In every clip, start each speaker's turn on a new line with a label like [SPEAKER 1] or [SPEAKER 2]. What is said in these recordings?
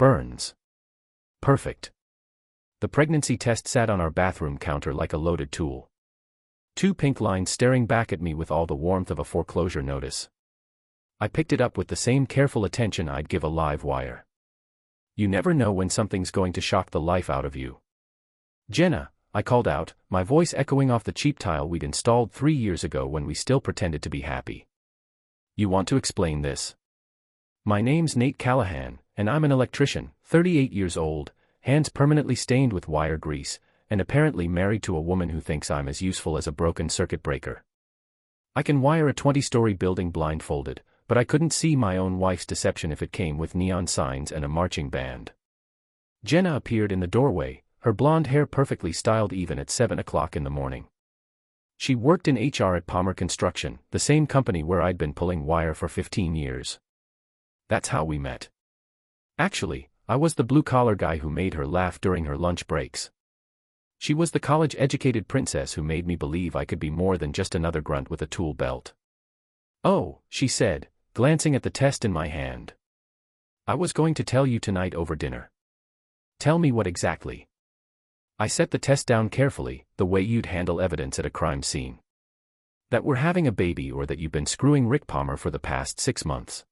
[SPEAKER 1] Burns. Perfect. The pregnancy test sat on our bathroom counter like a loaded tool. 2 pink lines staring back at me with all the warmth of a foreclosure notice. I picked it up with the same careful attention I'd give a live wire. You never know when something's going to shock the life out of you. Jenna, I called out, my voice echoing off the cheap tile we'd installed 3 years ago when we still pretended to be happy. You want to explain this? My name's Nate Callahan, and I'm an electrician, 38 years old, hands permanently stained with wire grease, and apparently married to a woman who thinks I'm as useful as a broken circuit breaker. I can wire a 20-story building blindfolded, but I couldn't see my own wife's deception if it came with neon signs and a marching band. Jenna appeared in the doorway, her blonde hair perfectly styled even at 7 o'clock in the morning. She worked in HR at Palmer Construction, the same company where I'd been pulling wire for 15 years. That's how we met. Actually, I was the blue-collar guy who made her laugh during her lunch breaks. She was the college-educated princess who made me believe I could be more than just another grunt with a tool belt. Oh, she said, glancing at the test in my hand. I was going to tell you tonight over dinner. Tell me what exactly. I set the test down carefully, the way you'd handle evidence at a crime scene. That we're having a baby or that you've been screwing Rick Palmer for the past 6 months.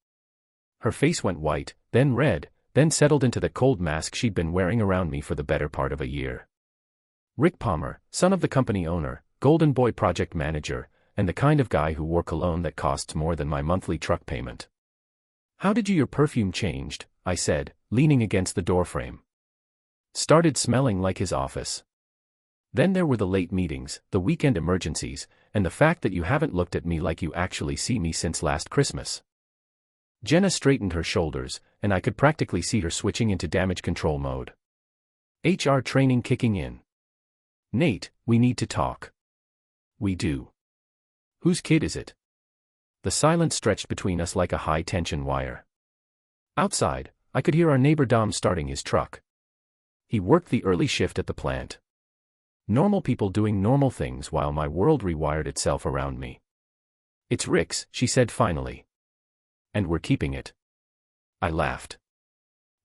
[SPEAKER 1] Her face went white, then red, then settled into the cold mask she'd been wearing around me for the better part of a year. Rick Palmer, son of the company owner, golden boy project manager, and the kind of guy who wore cologne that costs more than my monthly truck payment. How did your perfume changed? I said, leaning against the doorframe. Started smelling like his office. Then there were the late meetings, the weekend emergencies, and the fact that you haven't looked at me like you actually see me since last Christmas. Jenna straightened her shoulders, and I could practically see her switching into damage control mode. HR training kicking in. Nate, we need to talk. We do. Whose kid is it? The silence stretched between us like a high-tension wire. Outside, I could hear our neighbor Dom starting his truck. He worked the early shift at the plant. Normal people doing normal things while my world rewired itself around me. It's Rick's, she said finally. And we're keeping it. I laughed.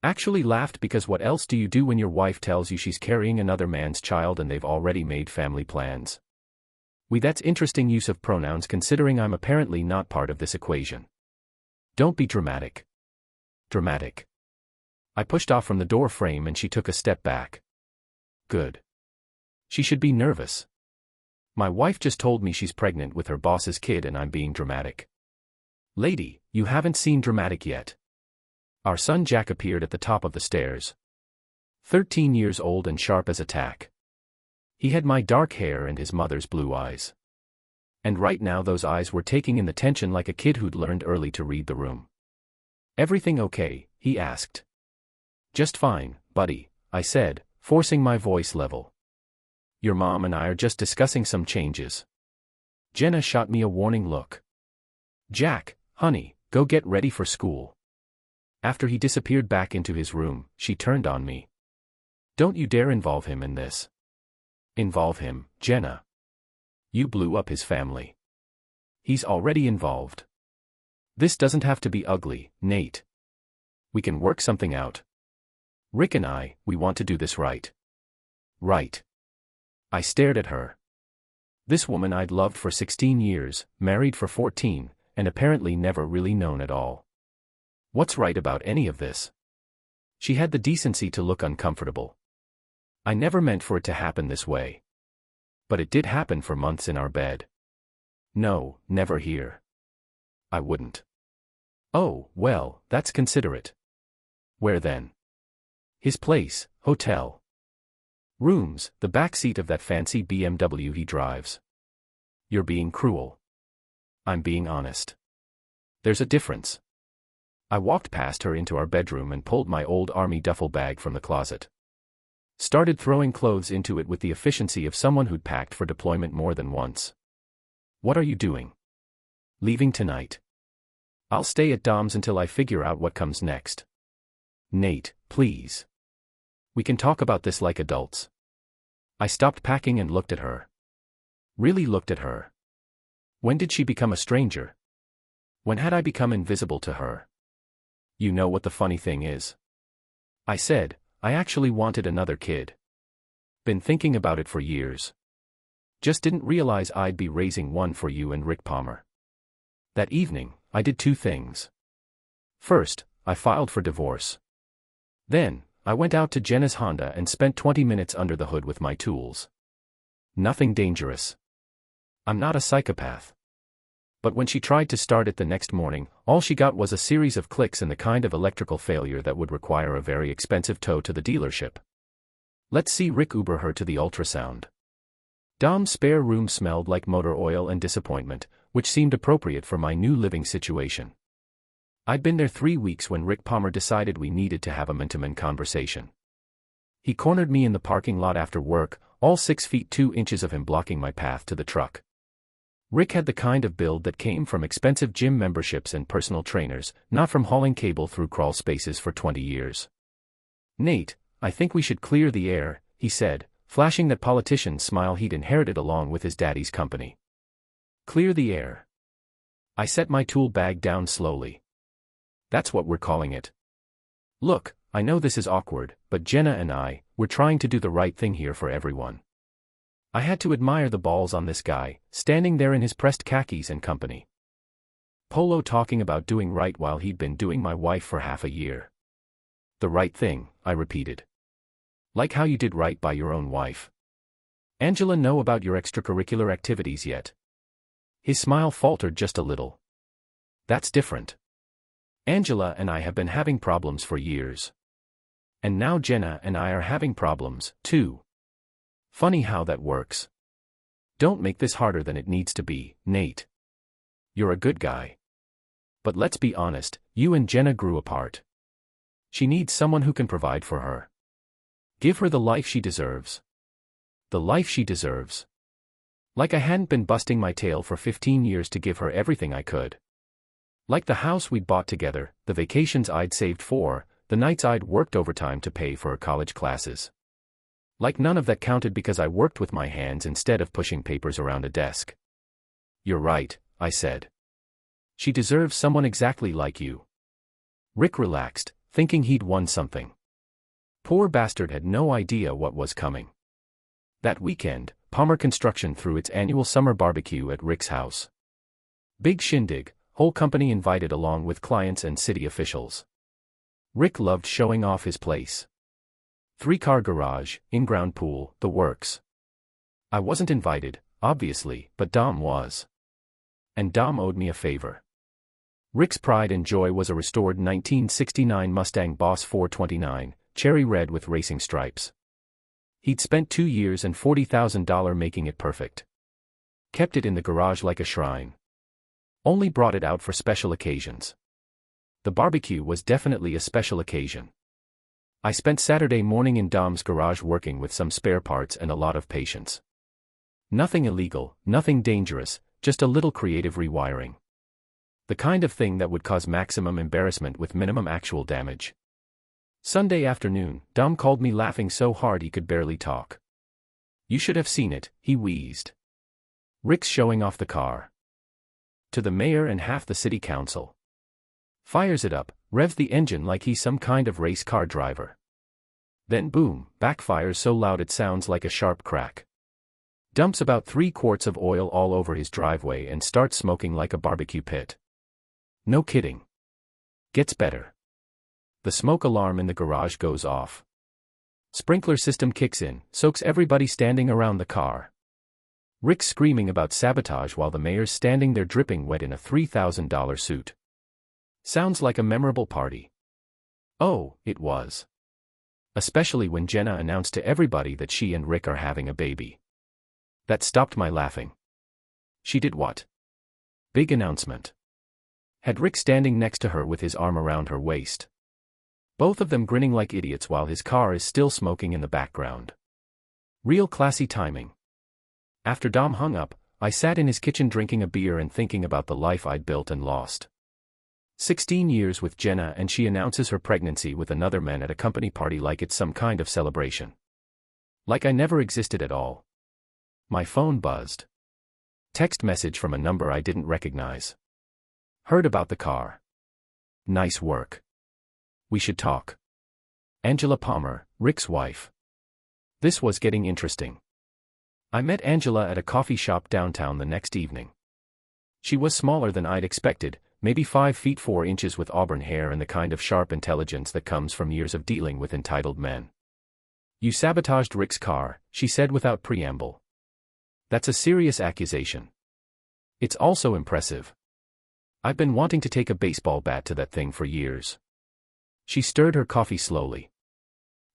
[SPEAKER 1] Actually laughed because what else do you do when your wife tells you she's carrying another man's child and they've already made family plans? That's interesting use of pronouns considering I'm apparently not part of this equation. Don't be dramatic. Dramatic. I pushed off from the door frame and she took a step back. Good. She should be nervous. My wife just told me she's pregnant with her boss's kid and I'm being dramatic. Lady, you haven't seen dramatic yet. Our son Jack appeared at the top of the stairs. 13 years old and sharp as a tack. He had my dark hair and his mother's blue eyes. And right now those eyes were taking in the tension like a kid who'd learned early to read the room. Everything okay? He asked. Just fine, buddy, I said, forcing my voice level. Your mom and I are just discussing some changes. Jenna shot me a warning look. Jack, honey, go get ready for school. After he disappeared back into his room, she turned on me. Don't you dare involve him in this. Involve him, Jenna. You blew up his family. He's already involved. This doesn't have to be ugly, Nate. We can work something out. Rick and I, we want to do this right. Right. I stared at her. This woman I'd loved for 16 years, married for 14, and apparently never really known at all. What's right about any of this? She had the decency to look uncomfortable. I never meant for it to happen this way. But it did happen for months in our bed. No, never here. I wouldn't. Oh, well, that's considerate. Where then? His place, hotel. Rooms, the back seat of that fancy BMW he drives. You're being cruel. I'm being honest. There's a difference. I walked past her into our bedroom and pulled my old army duffel bag from the closet. Started throwing clothes into it with the efficiency of someone who'd packed for deployment more than once. What are you doing? Leaving tonight. I'll stay at Dom's until I figure out what comes next. Nate, please. We can talk about this like adults. I stopped packing and looked at her. Really looked at her. When did she become a stranger? When had I become invisible to her? You know what the funny thing is? I said, I actually wanted another kid. Been thinking about it for years. Just didn't realize I'd be raising one for you and Rick Palmer. That evening, I did two things. First, I filed for divorce. Then, I went out to Jenna's Honda and spent 20 minutes under the hood with my tools. Nothing dangerous. I'm not a psychopath. But when she tried to start it the next morning, all she got was a series of clicks and the kind of electrical failure that would require a very expensive tow to the dealership. Let's see Rick Uber her to the ultrasound. Dom's spare room smelled like motor oil and disappointment, which seemed appropriate for my new living situation. I'd been there 3 weeks when Rick Palmer decided we needed to have a intimate conversation. He cornered me in the parking lot after work, all 6 feet 2 inches of him blocking my path to the truck. Rick had the kind of build that came from expensive gym memberships and personal trainers, not from hauling cable through crawl spaces for 20 years. Nate, I think we should clear the air, he said, flashing that politician's smile he'd inherited along with his daddy's company. Clear the air. I set my tool bag down slowly. That's what we're calling it. Look, I know this is awkward, but Jenna and we're trying to do the right thing here for everyone. I had to admire the balls on this guy, standing there in his pressed khakis and company. Polo talking about doing right while he'd been doing my wife for half a year. The right thing, I repeated. Like how you did right by your own wife. Angela know about your extracurricular activities yet? His smile faltered just a little. That's different. Angela and I have been having problems for years. And now Jenna and I are having problems, too. Funny how that works. Don't make this harder than it needs to be, Nate. You're a good guy. But let's be honest, you and Jenna grew apart. She needs someone who can provide for her. Give her the life she deserves. The life she deserves. Like I hadn't been busting my tail for 15 years to give her everything I could. Like the house we'd bought together, the vacations I'd saved for, the nights I'd worked overtime to pay for her college classes. Like none of that counted because I worked with my hands instead of pushing papers around a desk. You're right, I said. She deserves someone exactly like you. Rick relaxed, thinking he'd won something. Poor bastard had no idea what was coming. That weekend, Palmer Construction threw its annual summer barbecue at Rick's house. Big shindig, whole company invited along with clients and city officials. Rick loved showing off his place. 3-car garage, in-ground pool, the works. I wasn't invited, obviously, but Dom was. And Dom owed me a favor. Rick's pride and joy was a restored 1969 Mustang Boss 429, cherry red with racing stripes. He'd spent 2 years and $40,000 making it perfect. Kept it in the garage like a shrine. Only brought it out for special occasions. The barbecue was definitely a special occasion. I spent Saturday morning in Dom's garage working with some spare parts and a lot of patience. Nothing illegal, nothing dangerous, just a little creative rewiring. The kind of thing that would cause maximum embarrassment with minimum actual damage. Sunday afternoon, Dom called me laughing so hard he could barely talk. You should have seen it, he wheezed. Rick's showing off the car. To the mayor and half the city council. Fires it up, revs the engine like he's some kind of race car driver. Then boom, backfires so loud it sounds like a sharp crack. Dumps about 3 quarts of oil all over his driveway and starts smoking like a barbecue pit. No kidding. Gets better. The smoke alarm in the garage goes off. Sprinkler system kicks in, soaks everybody standing around the car. Rick's screaming about sabotage while the mayor's standing there dripping wet in a $3,000 suit. Sounds like a memorable party. Oh, it was. Especially when Jenna announced to everybody that she and Rick are having a baby. That stopped my laughing. She did what? Big announcement. Had Rick standing next to her with his arm around her waist. Both of them grinning like idiots while his car is still smoking in the background. Real classy timing. After Dom hung up, I sat in his kitchen drinking a beer and thinking about the life I'd built and lost. 16 years with Jenna and she announces her pregnancy with another man at a company party like it's some kind of celebration. Like I never existed at all. My phone buzzed. Text message from a number I didn't recognize. Heard about the car. Nice work. We should talk. Angela Palmer, Rick's wife. This was getting interesting. I met Angela at a coffee shop downtown the next evening. She was smaller than I'd expected, maybe 5 feet 4 inches with auburn hair and the kind of sharp intelligence that comes from years of dealing with entitled men. "You sabotaged Rick's car," she said without preamble. "That's a serious accusation. It's also impressive. I've been wanting to take a baseball bat to that thing for years." She stirred her coffee slowly.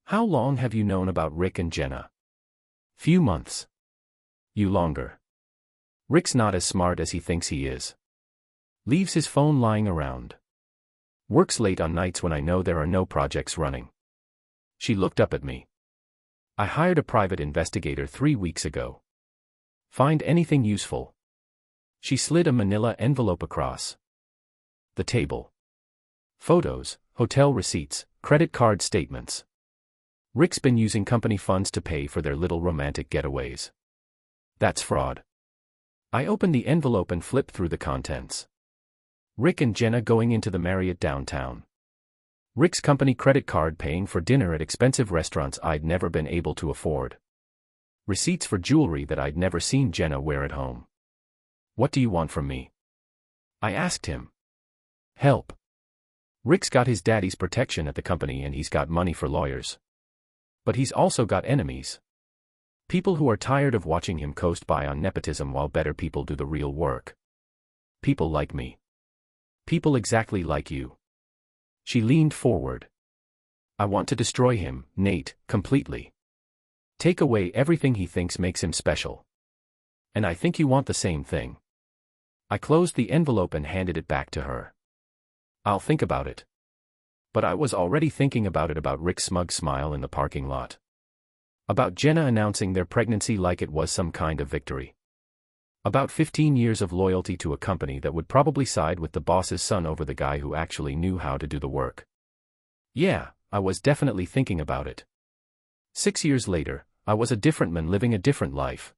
[SPEAKER 1] "How long have you known about Rick and Jenna?" "Few months." "You longer." "Rick's not as smart as he thinks he is. Leaves his phone lying around. Works late on nights when I know there are no projects running." She looked up at me. "I hired a private investigator 3 weeks ago. Find anything useful?" She slid a manila envelope across the table. "Photos, hotel receipts, credit card statements. Rick's been using company funds to pay for their little romantic getaways." "That's fraud." I opened the envelope and flipped through the contents. Rick and Jenna going into the Marriott downtown. Rick's company credit card paying for dinner at expensive restaurants I'd never been able to afford. Receipts for jewelry that I'd never seen Jenna wear at home. "What do you want from me?" I asked him. "Help. Rick's got his daddy's protection at the company and he's got money for lawyers. But he's also got enemies. People who are tired of watching him coast by on nepotism while better people do the real work. People like me. People exactly like you." She leaned forward. "I want to destroy him, Nate, completely. Take away everything he thinks makes him special. And I think you want the same thing." I closed the envelope and handed it back to her. "I'll think about it." But I was already thinking about it, about Rick's smug smile in the parking lot. About Jenna announcing their pregnancy like it was some kind of victory. About 15 years of loyalty to a company that would probably side with the boss's son over the guy who actually knew how to do the work. Yeah, I was definitely thinking about it. 6 years later, I was a different man living a different life.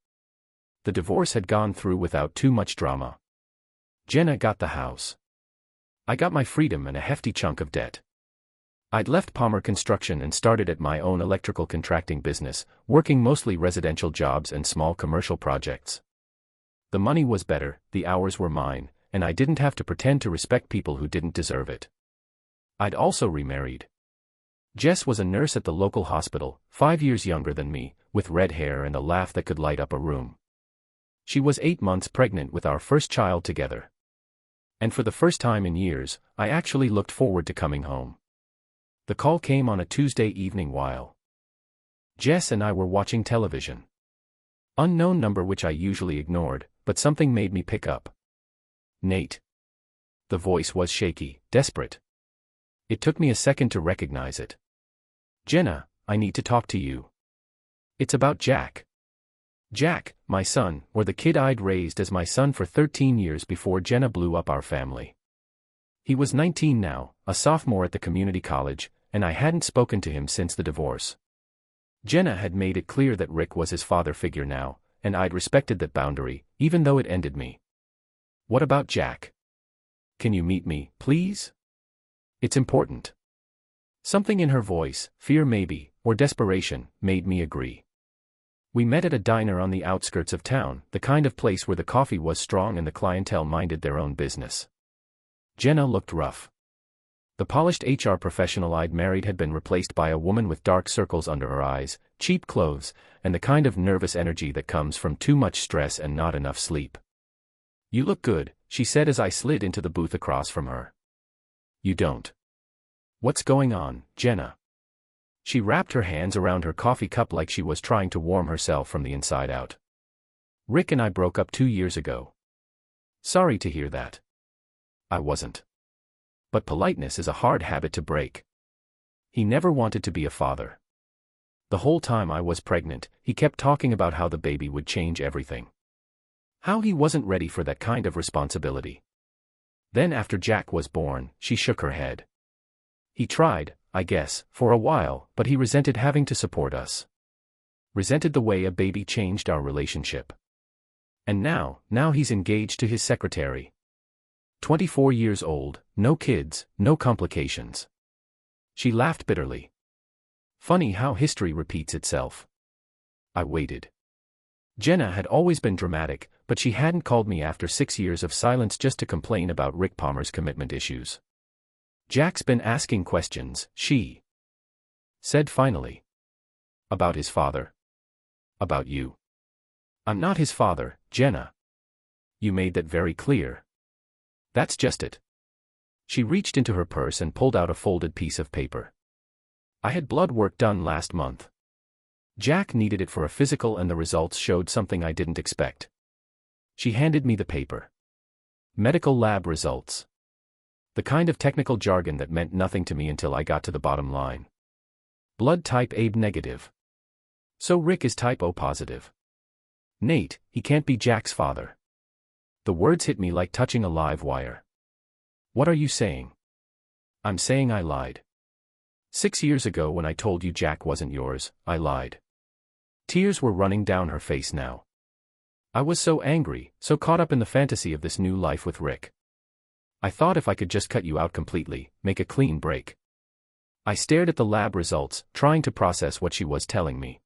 [SPEAKER 1] The divorce had gone through without too much drama. Jenna got the house. I got my freedom and a hefty chunk of debt. I'd left Palmer Construction and started at my own electrical contracting business, working mostly residential jobs and small commercial projects. The money was better, the hours were mine, and I didn't have to pretend to respect people who didn't deserve it. I'd also remarried. Jess was a nurse at the local hospital, 5 years younger than me, with red hair and a laugh that could light up a room. She was 8 months pregnant with our first child together. And for the first time in years, I actually looked forward to coming home. The call came on a Tuesday evening while Jess and I were watching television. Unknown number which I usually ignored, but something made me pick up. "Nate." The voice was shaky, desperate. It took me a second to recognize it. "Jenna, I need to talk to you. It's about Jack." Jack, my son, or the kid I'd raised as my son for 13 years before Jenna blew up our family. He was 19 now, a sophomore at the community college, and I hadn't spoken to him since the divorce. Jenna had made it clear that Rick was his father figure now, and I'd respected that boundary, even though it ended me. "What about Jack? Can you meet me, please? It's important." Something in her voice, fear maybe, or desperation, made me agree. We met at a diner on the outskirts of town, the kind of place where the coffee was strong and the clientele minded their own business. Jenna looked rough. The polished HR professional I'd married had been replaced by a woman with dark circles under her eyes, cheap clothes, and the kind of nervous energy that comes from too much stress and not enough sleep. "You look good," she said as I slid into the booth across from her. "You don't." "What's going on, Jenna?" She wrapped her hands around her coffee cup like she was trying to warm herself from the inside out. "Rick and I broke up 2 years ago." "Sorry to hear that." I wasn't. But politeness is a hard habit to break. He never wanted to be a father. The whole time I was pregnant, he kept talking about how the baby would change everything. How he wasn't ready for that kind of responsibility. Then after Jack was born, she shook her head. He tried, I guess, for a while, but he resented having to support us. Resented the way a baby changed our relationship. And now he's engaged to his secretary. 24 years old, no kids, no complications. She laughed bitterly. Funny how history repeats itself. I waited. Jenna had always been dramatic, but she hadn't called me after 6 years of silence just to complain about Rick Palmer's commitment issues. Jack's been asking questions, she said finally. About his father. About you. I'm not his father, Jenna. You made that very clear. That's just it. She reached into her purse and pulled out a folded piece of paper. I had blood work done last month. Jack needed it for a physical and the results showed something I didn't expect. She handed me the paper. Medical lab results. The kind of technical jargon that meant nothing to me until I got to the bottom line. Blood type AB negative. So Rick is type O positive. Nate, he can't be Jack's father. The words hit me like touching a live wire. What are you saying? I'm saying I lied. 6 years ago when I told you Jack wasn't yours, I lied. Tears were running down her face now. I was so angry, so caught up in the fantasy of this new life with Rick. I thought if I could just cut you out completely, make a clean break. I stared at the lab results, trying to process what she was telling me.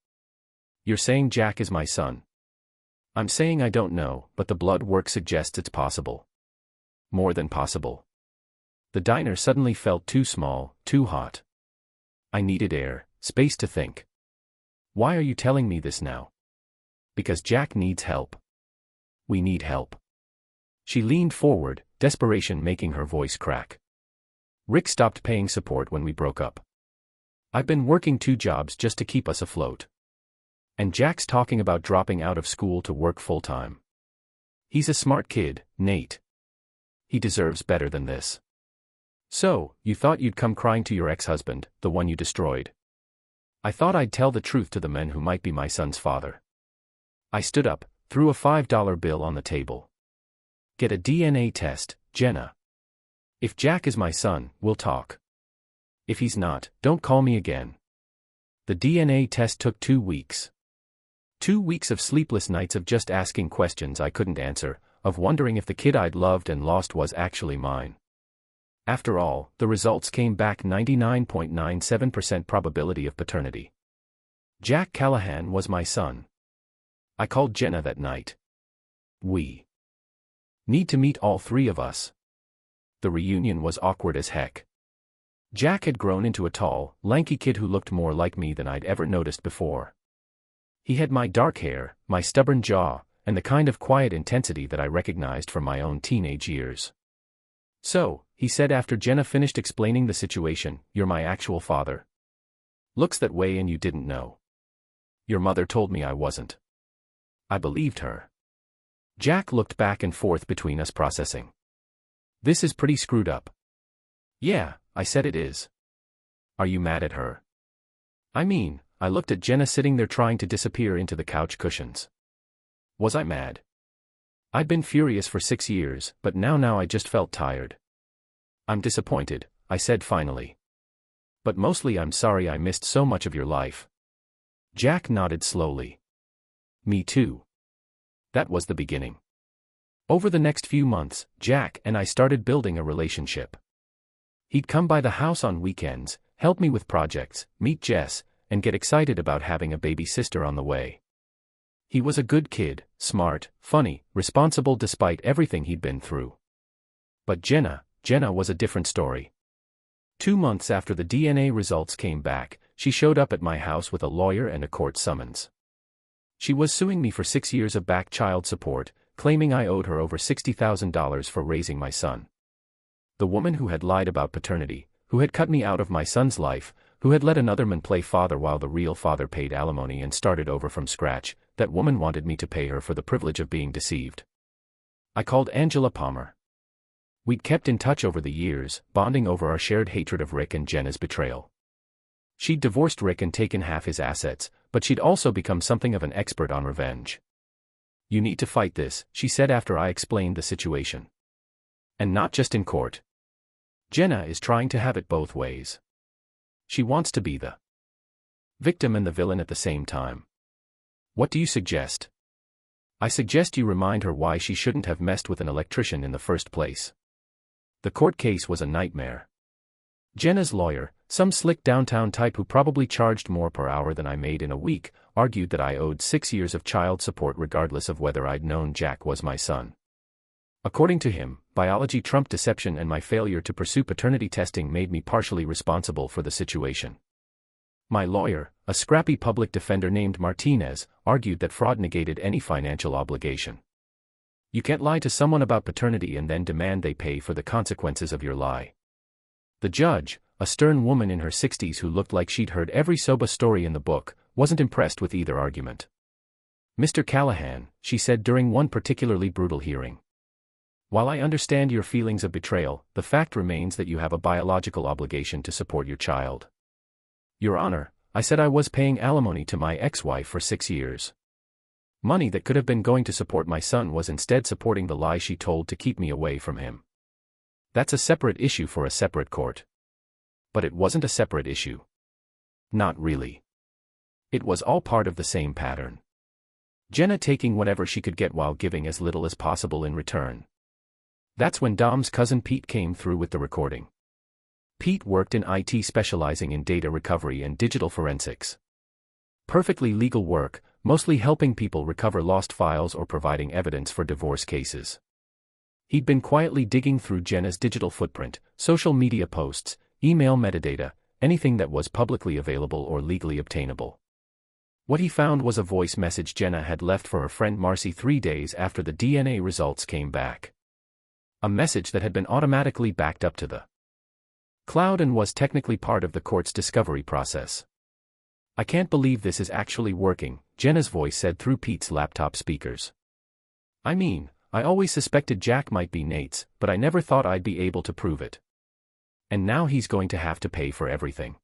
[SPEAKER 1] You're saying Jack is my son. I'm saying I don't know, but the blood work suggests it's possible. More than possible. The diner suddenly felt too small, too hot. I needed air, space to think. Why are you telling me this now? Because Jack needs help. We need help. She leaned forward, desperation making her voice crack. Rick stopped paying support when we broke up. I've been working 2 jobs just to keep us afloat. And Jack's talking about dropping out of school to work full-time. He's a smart kid, Nate. He deserves better than this. So, you thought you'd come crying to your ex-husband, the one you destroyed. I thought I'd tell the truth to the men who might be my son's father. I stood up, threw a $5 bill on the table. Get a DNA test, Jenna. If Jack is my son, we'll talk. If he's not, don't call me again. The DNA test took 2 weeks. 2 weeks of sleepless nights of just asking questions I couldn't answer, of wondering if the kid I'd loved and lost was actually mine. After all, the results came back 99.97% probability of paternity. Jack Callahan was my son. I called Jenna that night. We need to meet, all 3 of us. The reunion was awkward as heck. Jack had grown into a tall, lanky kid who looked more like me than I'd ever noticed before. He had my dark hair, my stubborn jaw, and the kind of quiet intensity that I recognized from my own teenage years. So, he said after Jenna finished explaining the situation, you're my actual father. Looks that way and you didn't know. Your mother told me I wasn't. I believed her. Jack looked back and forth between us processing. This is pretty screwed up. Yeah, I said it is. Are you mad at her? I mean, I looked at Jenna sitting there trying to disappear into the couch cushions. Was I mad? I'd been furious for 6 years, but now I just felt tired. I'm disappointed, I said finally. But mostly I'm sorry I missed so much of your life. Jack nodded slowly. Me too. That was the beginning. Over the next few months, Jack and I started building a relationship. He'd come by the house on weekends, help me with projects, meet Jess, and get excited about having a baby sister on the way. He was a good kid, smart, funny, responsible despite everything he'd been through. But Jenna was a different story. 2 months after the DNA results came back, she showed up at my house with a lawyer and a court summons. She was suing me for 6 years of back child support, claiming I owed her over $60,000 for raising my son. The woman who had lied about paternity, who had cut me out of my son's life, who had let another man play father while the real father paid alimony and started over from scratch, that woman wanted me to pay her for the privilege of being deceived. I called Angela Palmer. We'd kept in touch over the years, bonding over our shared hatred of Rick and Jenna's betrayal. She'd divorced Rick and taken half his assets, but she'd also become something of an expert on revenge. You need to fight this, she said after I explained the situation. And not just in court. Jenna is trying to have it both ways. She wants to be the victim and the villain at the same time. What do you suggest? I suggest you remind her why she shouldn't have messed with an electrician in the first place. The court case was a nightmare. Jenna's lawyer, some slick downtown type who probably charged more per hour than I made in a week, argued that I owed 6 years of child support regardless of whether I'd known Jack was my son. According to him, biology trumped deception and my failure to pursue paternity testing made me partially responsible for the situation. My lawyer, a scrappy public defender named Martinez, argued that fraud negated any financial obligation. You can't lie to someone about paternity and then demand they pay for the consequences of your lie. The judge, a stern woman in her 60s who looked like she'd heard every soba story in the book, wasn't impressed with either argument. "Mr. Callahan," she said during one particularly brutal hearing. "While I understand your feelings of betrayal, the fact remains that you have a biological obligation to support your child." "Your Honor, I said I was paying alimony to my ex-wife for 6 years. Money that could have been going to support my son was instead supporting the lie she told to keep me away from him. That's a separate issue for a separate court." But it wasn't a separate issue. Not really. It was all part of the same pattern. Jenna taking whatever she could get while giving as little as possible in return. That's when Dom's cousin Pete came through with the recording. Pete worked in IT, specializing in data recovery and digital forensics. Perfectly legal work, mostly helping people recover lost files or providing evidence for divorce cases. He'd been quietly digging through Jenna's digital footprint, social media posts, email metadata, anything that was publicly available or legally obtainable. What he found was a voice message Jenna had left for her friend Marcy 3 days after the DNA results came back. A message that had been automatically backed up to the cloud and was technically part of the court's discovery process. "I can't believe this is actually working," Jenna's voice said through Pete's laptop speakers. "I mean, I always suspected Jack might be Nate's, but I never thought I'd be able to prove it. And now he's going to have to pay for everything.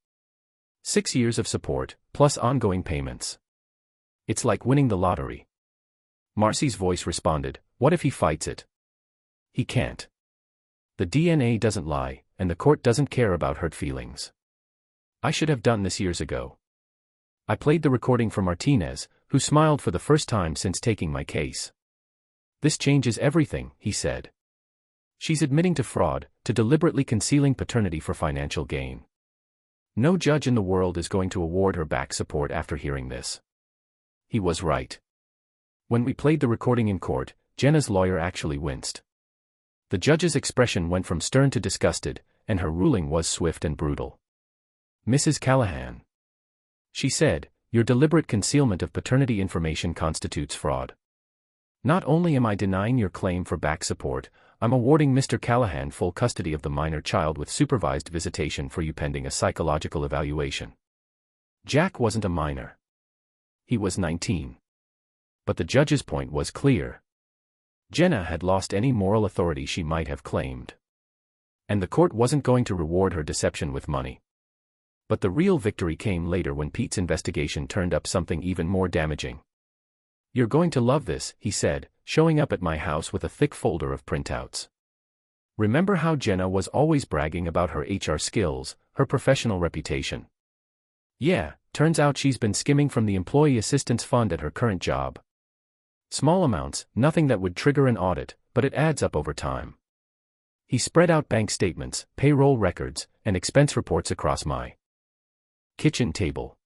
[SPEAKER 1] 6 years of support, plus ongoing payments. It's like winning the lottery." Marcy's voice responded, "What if he fights it?" "He can't. The DNA doesn't lie, and the court doesn't care about hurt feelings. I should have done this years ago." I played the recording for Martinez, who smiled for the first time since taking my case. "This changes everything," he said. "She's admitting to fraud, to deliberately concealing paternity for financial gain. No judge in the world is going to award her back support after hearing this." He was right. When we played the recording in court, Jenna's lawyer actually winced. The judge's expression went from stern to disgusted, and her ruling was swift and brutal. "Mrs. Callahan," she said, "your deliberate concealment of paternity information constitutes fraud. Not only am I denying your claim for back support, I'm awarding Mr. Callahan full custody of the minor child with supervised visitation for you pending a psychological evaluation." Jack wasn't a minor. He was 19. But the judge's point was clear. Jenna had lost any moral authority she might have claimed. And the court wasn't going to reward her deception with money. But the real victory came later when Pete's investigation turned up something even more damaging. "You're going to love this," he said, showing up at my house with a thick folder of printouts. "Remember how Jenna was always bragging about her HR skills, her professional reputation? Yeah, turns out she's been skimming from the Employee Assistance Fund at her current job. Small amounts, nothing that would trigger an audit, but it adds up over time." He spread out bank statements, payroll records, and expense reports across my kitchen table.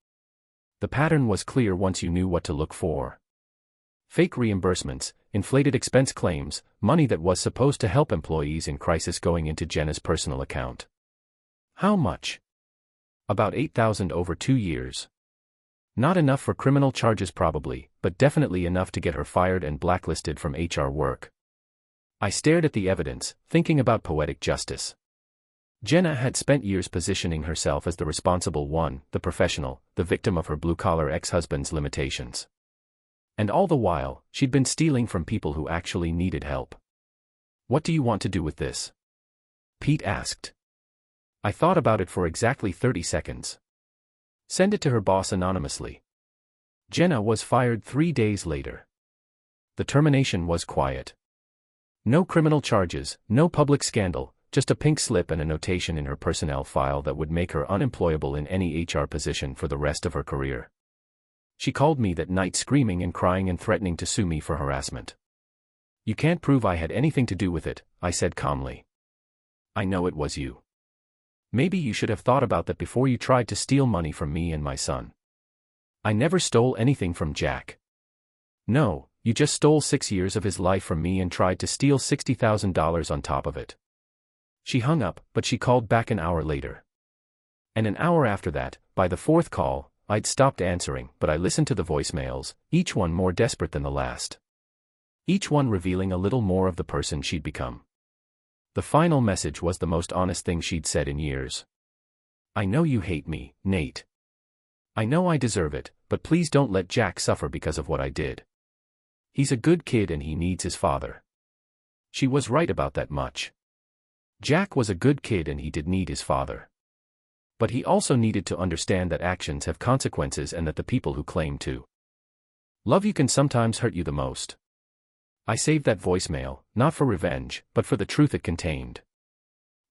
[SPEAKER 1] The pattern was clear once you knew what to look for. Fake reimbursements, inflated expense claims, money that was supposed to help employees in crisis going into Jenna's personal account. How much? About $8,000 over 2 years. Not enough for criminal charges probably, but definitely enough to get her fired and blacklisted from HR work. I stared at the evidence, thinking about poetic justice. Jenna had spent years positioning herself as the responsible one, the professional, the victim of her blue-collar ex-husband's limitations. And all the while, she'd been stealing from people who actually needed help. "What do you want to do with this?" Pete asked. I thought about it for exactly 30 seconds. "Send it to her boss anonymously." Jenna was fired 3 days later. The termination was quiet. No criminal charges, no public scandal, just a pink slip and a notation in her personnel file that would make her unemployable in any HR position for the rest of her career. She called me that night screaming and crying and threatening to sue me for harassment. "You can't prove I had anything to do with it," I said calmly. "I know it was you." Maybe you should have thought about that before you tried to steal money from me and my son. I never stole anything from Jack. No, you just stole 6 years of his life from me and tried to steal $60,000 on top of it. She hung up, but she called back an hour later. And an hour after that, by the fourth call, I'd stopped answering, but I listened to the voicemails, each one more desperate than the last. Each one revealing a little more of the person she'd become. The final message was the most honest thing she'd said in years. I know you hate me, Nate. I know I deserve it, but please don't let Jack suffer because of what I did. He's a good kid and he needs his father. She was right about that much. Jack was a good kid and he did need his father. But he also needed to understand that actions have consequences and that the people who claim to love you can sometimes hurt you the most. I saved that voicemail, not for revenge, but for the truth it contained.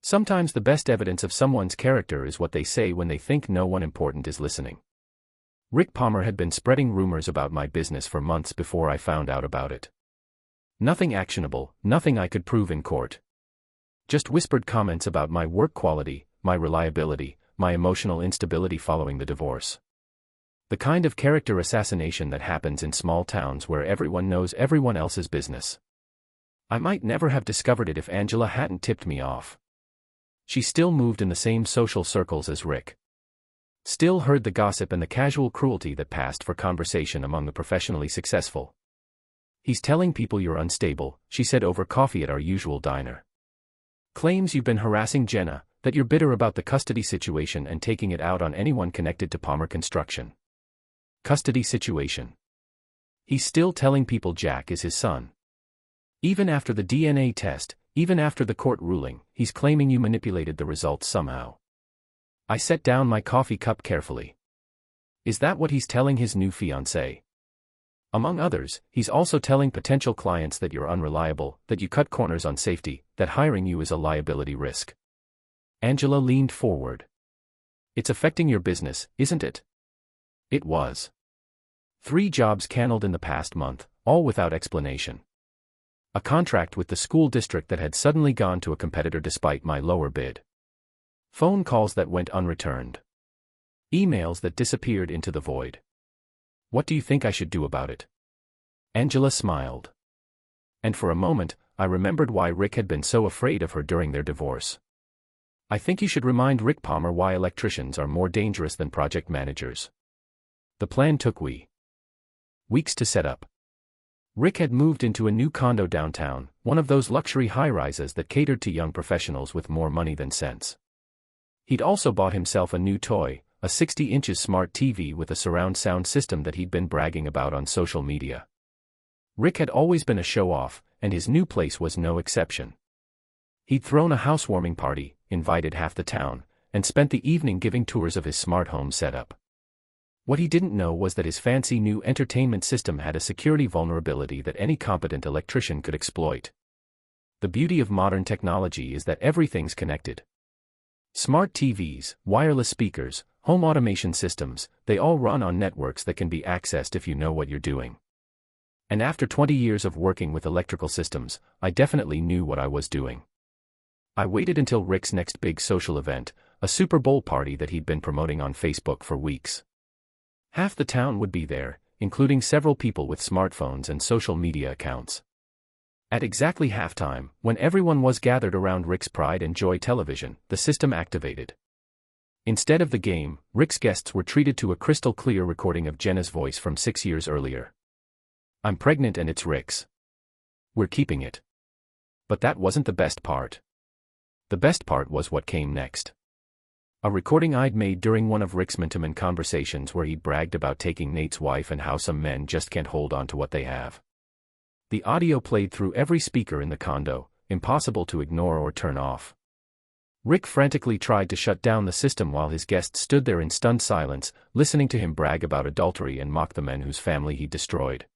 [SPEAKER 1] Sometimes the best evidence of someone's character is what they say when they think no one important is listening. Rick Palmer had been spreading rumors about my business for months before I found out about it. Nothing actionable, nothing I could prove in court. Just whispered comments about my work quality, my reliability, my emotional instability following the divorce. The kind of character assassination that happens in small towns where everyone knows everyone else's business. I might never have discovered it if Angela hadn't tipped me off. She still moved in the same social circles as Rick. Still heard the gossip and the casual cruelty that passed for conversation among the professionally successful. He's telling people you're unstable, she said over coffee at our usual diner. Claims you've been harassing Jenna, that you're bitter about the custody situation and taking it out on anyone connected to Palmer Construction. Custody situation. He's still telling people Jack is his son. Even after the DNA test, even after the court ruling, he's claiming you manipulated the results somehow. I set down my coffee cup carefully. Is that what he's telling his new fiancée? Among others, he's also telling potential clients that you're unreliable, that you cut corners on safety, that hiring you is a liability risk. Angela leaned forward. It's affecting your business, isn't it? It was. 3 jobs canceled in the past month, all without explanation. A contract with the school district that had suddenly gone to a competitor despite my lower bid. Phone calls that went unreturned. Emails that disappeared into the void. What do you think I should do about it? Angela smiled. And for a moment, I remembered why Rick had been so afraid of her during their divorce. I think you should remind Rick Palmer why electricians are more dangerous than project managers. The plan took weeks to set up. Rick had moved into a new condo downtown, one of those luxury high-rises that catered to young professionals with more money than sense. He'd also bought himself a new toy, a 60-inch smart TV with a surround sound system that he'd been bragging about on social media. Rick had always been a show-off, and his new place was no exception. He'd thrown a housewarming party, invited half the town, and spent the evening giving tours of his smart home setup. What he didn't know was that his fancy new entertainment system had a security vulnerability that any competent electrician could exploit. The beauty of modern technology is that everything's connected. Smart TVs, wireless speakers, home automation systems, they all run on networks that can be accessed if you know what you're doing. And after 20 years of working with electrical systems, I definitely knew what I was doing. I waited until Rick's next big social event, a Super Bowl party that he'd been promoting on Facebook for weeks. Half the town would be there, including several people with smartphones and social media accounts. At exactly halftime, when everyone was gathered around Rick's Pride and Joy television, the system activated. Instead of the game, Rick's guests were treated to a crystal-clear recording of Jenna's voice from 6 years earlier. I'm pregnant and it's Rick's. We're keeping it. But that wasn't the best part. The best part was what came next. A recording I'd made during one of Rick's intimate conversations where he'd bragged about taking Nate's wife and how some men just can't hold on to what they have. The audio played through every speaker in the condo, impossible to ignore or turn off. Rick frantically tried to shut down the system while his guests stood there in stunned silence, listening to him brag about adultery and mock the men whose family he'd destroyed.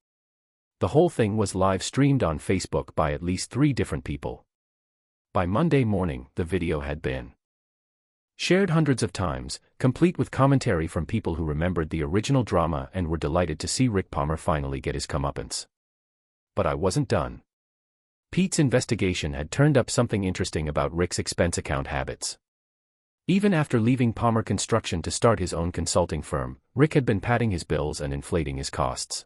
[SPEAKER 1] The whole thing was live-streamed on Facebook by at least 3 different people. By Monday morning, the video had been shared hundreds of times, complete with commentary from people who remembered the original drama and were delighted to see Rick Palmer finally get his comeuppance. But I wasn't done. Pete's investigation had turned up something interesting about Rick's expense account habits. Even after leaving Palmer Construction to start his own consulting firm, Rick had been padding his bills and inflating his costs.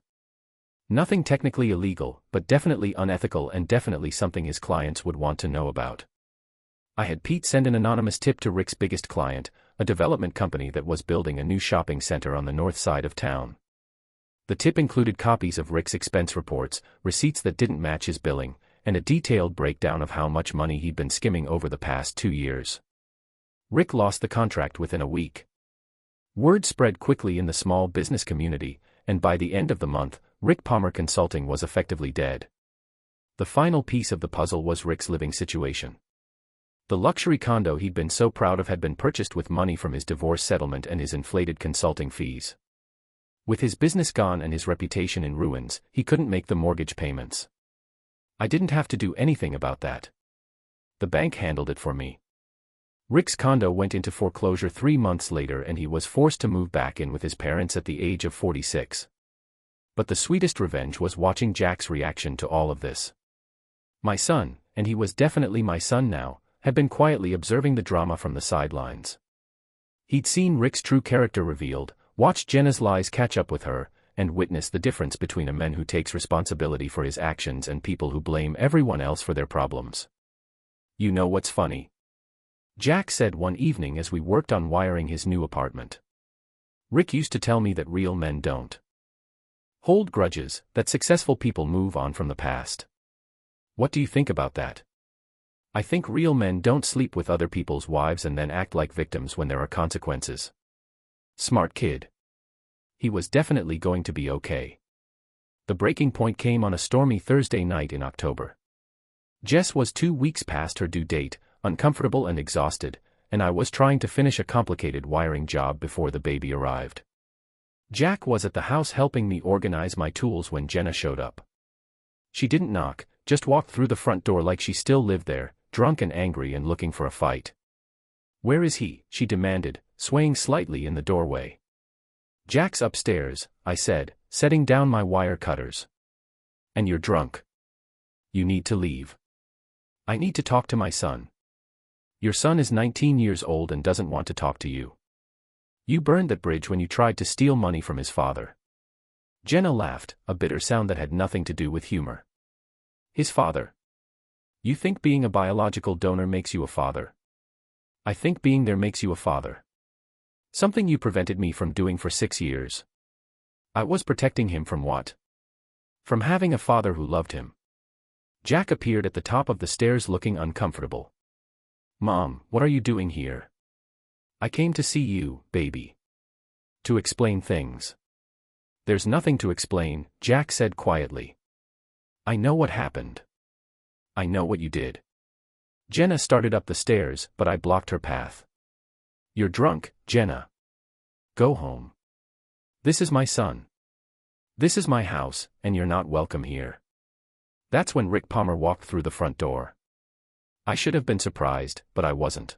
[SPEAKER 1] Nothing technically illegal, but definitely unethical and definitely something his clients would want to know about. I had Pete send an anonymous tip to Rick's biggest client, a development company that was building a new shopping center on the north side of town. The tip included copies of Rick's expense reports, receipts that didn't match his billing, and a detailed breakdown of how much money he'd been skimming over the past 2 years. Rick lost the contract within a week. Word spread quickly in the small business community, and by the end of the month, Rick Palmer Consulting was effectively dead. The final piece of the puzzle was Rick's living situation. The luxury condo he'd been so proud of had been purchased with money from his divorce settlement and his inflated consulting fees. With his business gone and his reputation in ruins, he couldn't make the mortgage payments. I didn't have to do anything about that. The bank handled it for me. Rick's condo went into foreclosure 3 months later and he was forced to move back in with his parents at the age of 46. But the sweetest revenge was watching Jack's reaction to all of this. My son, and he was definitely my son now, had been quietly observing the drama from the sidelines. He'd seen Rick's true character revealed, watched Jenna's lies catch up with her, and witnessed the difference between a man who takes responsibility for his actions and people who blame everyone else for their problems. You know what's funny? Jack said one evening as we worked on wiring his new apartment. Rick used to tell me that real men don't hold grudges, that successful people move on from the past. What do you think about that? I think real men don't sleep with other people's wives and then act like victims when there are consequences. Smart kid. He was definitely going to be okay. The breaking point came on a stormy Thursday night in October. Jess was 2 weeks past her due date, uncomfortable and exhausted, and I was trying to finish a complicated wiring job before the baby arrived. Jack was at the house helping me organize my tools when Jenna showed up. She didn't knock, just walked through the front door like she still lived there, drunk and angry and looking for a fight. "Where is he?" she demanded, swaying slightly in the doorway. "Jack's upstairs," I said, setting down my wire cutters. "And you're drunk. You need to leave. I need to talk to my son. Your son is 19 years old and doesn't want to talk to you. You burned that bridge when you tried to steal money from his father." Jenna laughed, a bitter sound that had nothing to do with humor. "His father? You think being a biological donor makes you a father? I think being there makes you a father. Something you prevented me from doing for 6 years. I was protecting him from what? From having a father who loved him." Jack appeared at the top of the stairs looking uncomfortable. "Mom, what are you doing here?" "I came to see you, baby. To explain things." "There's nothing to explain," Jack said quietly. "I know what happened. I know what you did." Jenna started up the stairs, but I blocked her path. "You're drunk, Jenna. Go home. This is my son. This is my house, and you're not welcome here." That's when Rick Palmer walked through the front door. I should have been surprised, but I wasn't.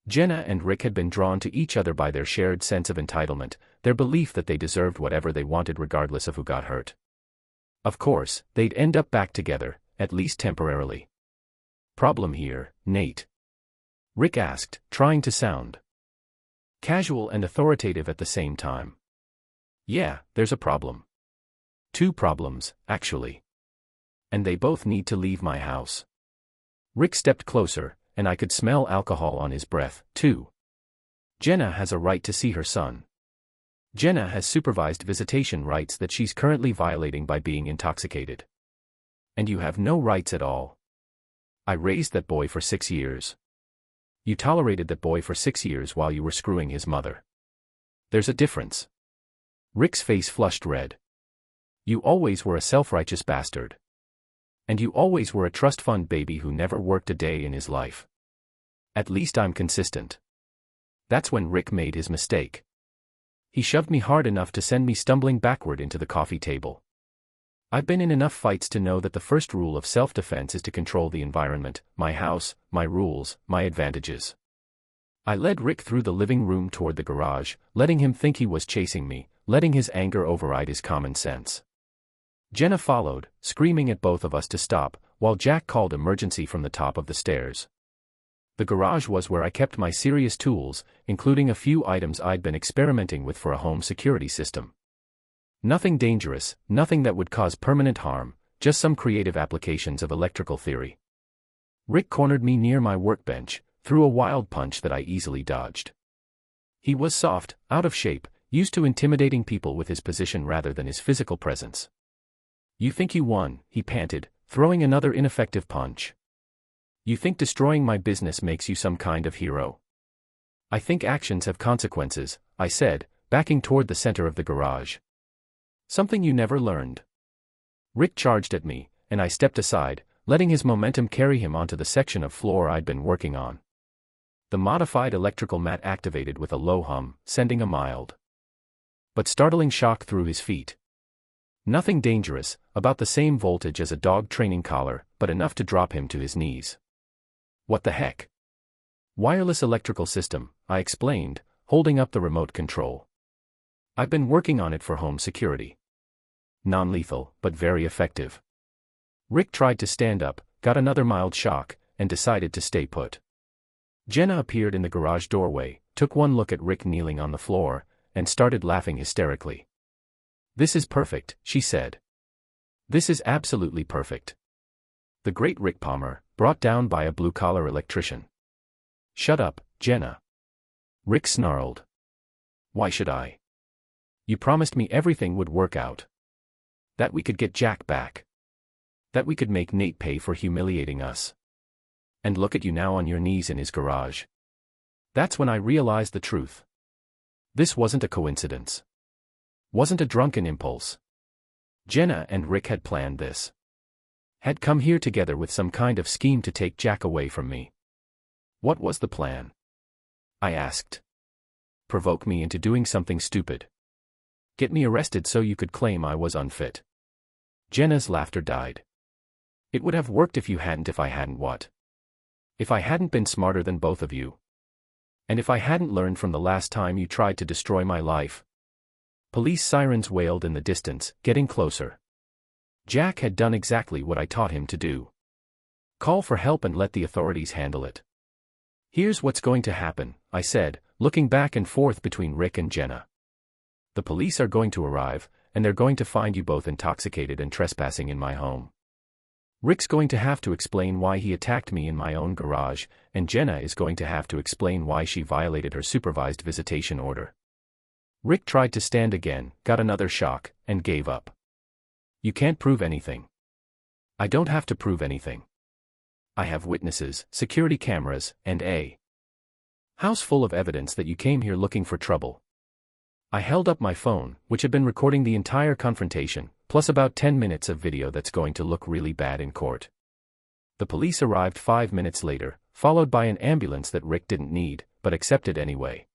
[SPEAKER 1] Jenna and Rick had been drawn to each other by their shared sense of entitlement, their belief that they deserved whatever they wanted regardless of who got hurt. Of course, they'd end up back together, at least temporarily. "Problem here, Nate?" Rick asked, trying to sound casual and authoritative at the same time. "Yeah, there's a problem. 2 problems, actually. And they both need to leave my house." Rick stepped closer, and I could smell alcohol on his breath, too. "Jenna has a right to see her son. Jenna has supervised visitation rights that she's currently violating by being intoxicated. And you have no rights at all. I raised that boy for 6 years. You tolerated that boy for 6 years while you were screwing his mother. There's a difference." Rick's face flushed red. "You always were a self-righteous bastard. And you always were a trust fund baby who never worked a day in his life. At least I'm consistent." That's when Rick made his mistake. He shoved me hard enough to send me stumbling backward into the coffee table. I've been in enough fights to know that the first rule of self-defense is to control the environment, my house, my rules, my advantages. I led Rick through the living room toward the garage, letting him think he was chasing me, letting his anger override his common sense. Jenna followed, screaming at both of us to stop, while Jack called emergency from the top of the stairs. The garage was where I kept my serious tools, including a few items I'd been experimenting with for a home security system. Nothing dangerous, nothing that would cause permanent harm, just some creative applications of electrical theory. Rick cornered me near my workbench, threw a wild punch that I easily dodged. He was soft, out of shape, used to intimidating people with his position rather than his physical presence. "You think you won," he panted, throwing another ineffective punch. "You think destroying my business makes you some kind of hero?" "I think actions have consequences," I said, backing toward the center of the garage. "Something you never learned." Rick charged at me, and I stepped aside, letting his momentum carry him onto the section of floor I'd been working on. The modified electrical mat activated with a low hum, sending a mild but startling shock through his feet. Nothing dangerous, about the same voltage as a dog training collar, but enough to drop him to his knees. "What the heck?" "Wireless electrical system," I explained, holding up the remote control. "I've been working on it for home security. Non-lethal, but very effective." Rick tried to stand up, got another mild shock, and decided to stay put. Jenna appeared in the garage doorway, took one look at Rick kneeling on the floor, and started laughing hysterically. "This is perfect," she said. "This is absolutely perfect." The great Rick Palmer, brought down by a blue-collar electrician. "Shut up, Jenna." Rick snarled. "Why should I? You promised me everything would work out. That we could get Jack back. That we could make Nate pay for humiliating us. And look at you now on your knees in his garage." That's when I realized the truth. This wasn't a coincidence. Wasn't a drunken impulse. Jenna and Rick had planned this. Had come here together with some kind of scheme to take Jack away from me. What was the plan? I asked. Provoke me into doing something stupid. Get me arrested so you could claim I was unfit. Jenna's laughter died. It would have worked if I hadn't what? If I hadn't been smarter than both of you. And if I hadn't learned from the last time you tried to destroy my life. Police sirens wailed in the distance, getting closer. Jack had done exactly what I taught him to do. Call for help and let the authorities handle it. Here's what's going to happen, I said, looking back and forth between Rick and Jenna. The police are going to arrive, and they're going to find you both intoxicated and trespassing in my home. Rick's going to have to explain why he attacked me in my own garage, and Jenna is going to have to explain why she violated her supervised visitation order. Rick tried to stand again, got another shock, and gave up. You can't prove anything. I don't have to prove anything. I have witnesses, security cameras, and a house full of evidence that you came here looking for trouble. I held up my phone, which had been recording the entire confrontation, plus about 10 minutes of video that's going to look really bad in court. The police arrived 5 minutes later, followed by an ambulance that Rick didn't need, but accepted anyway.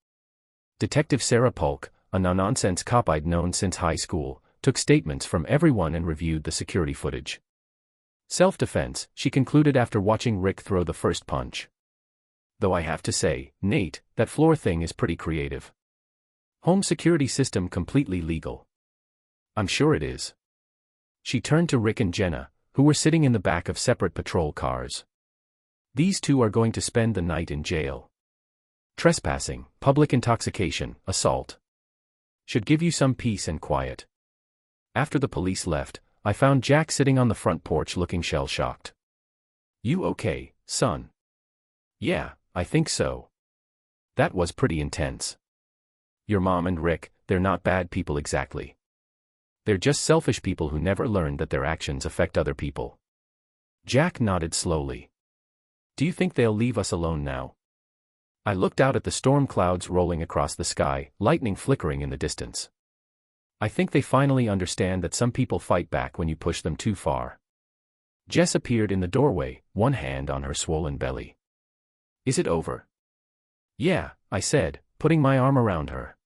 [SPEAKER 1] Detective Sarah Polk, a no-nonsense cop I'd known since high school, took statements from everyone and reviewed the security footage. Self-defense, she concluded after watching Rick throw the first punch. Though I have to say, Nate, that floor thing is pretty creative. Home security system completely legal. I'm sure it is. She turned to Rick and Jenna, who were sitting in the back of separate patrol cars. These two are going to spend the night in jail. Trespassing, public intoxication, assault. Should give you some peace and quiet. After the police left, I found Jack sitting on the front porch looking shell-shocked. You okay, son? Yeah, I think so. That was pretty intense. Your mom and Rick, they're not bad people exactly. They're just selfish people who never learned that their actions affect other people. Jack nodded slowly. Do you think they'll leave us alone now? I looked out at the storm clouds rolling across the sky, lightning flickering in the distance. I think they finally understand that some people fight back when you push them too far. Jess appeared in the doorway, one hand on her swollen belly. Is it over? Yeah, I said, putting my arm around her.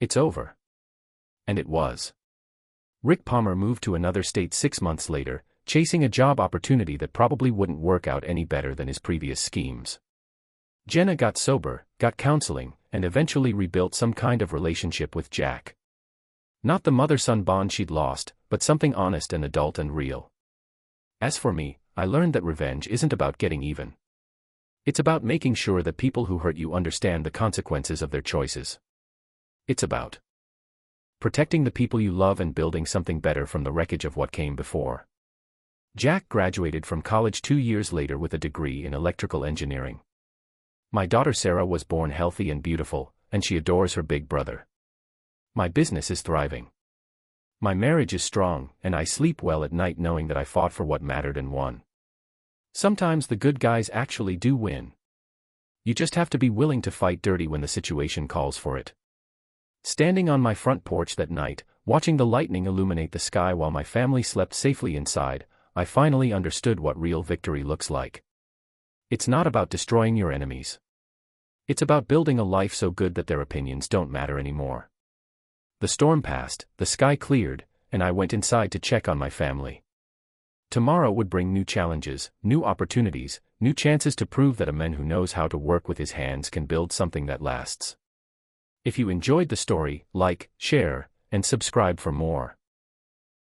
[SPEAKER 1] It's over. And it was. Rick Palmer moved to another state 6 months later, chasing a job opportunity that probably wouldn't work out any better than his previous schemes. Jenna got sober, got counseling, and eventually rebuilt some kind of relationship with Jack. Not the mother-son bond she'd lost, but something honest and adult and real. As for me, I learned that revenge isn't about getting even. It's about making sure that people who hurt you understand the consequences of their choices. It's about protecting the people you love and building something better from the wreckage of what came before. Jack graduated from college 2 years later with a degree in electrical engineering. My daughter Sarah was born healthy and beautiful, and she adores her big brother. My business is thriving. My marriage is strong, and I sleep well at night knowing that I fought for what mattered and won. Sometimes the good guys actually do win. You just have to be willing to fight dirty when the situation calls for it. Standing on my front porch that night, watching the lightning illuminate the sky while my family slept safely inside, I finally understood what real victory looks like. It's not about destroying your enemies. It's about building a life so good that their opinions don't matter anymore. The storm passed, the sky cleared, and I went inside to check on my family. Tomorrow would bring new challenges, new opportunities, new chances to prove that a man who knows how to work with his hands can build something that lasts. If you enjoyed the story, like, share, and subscribe for more.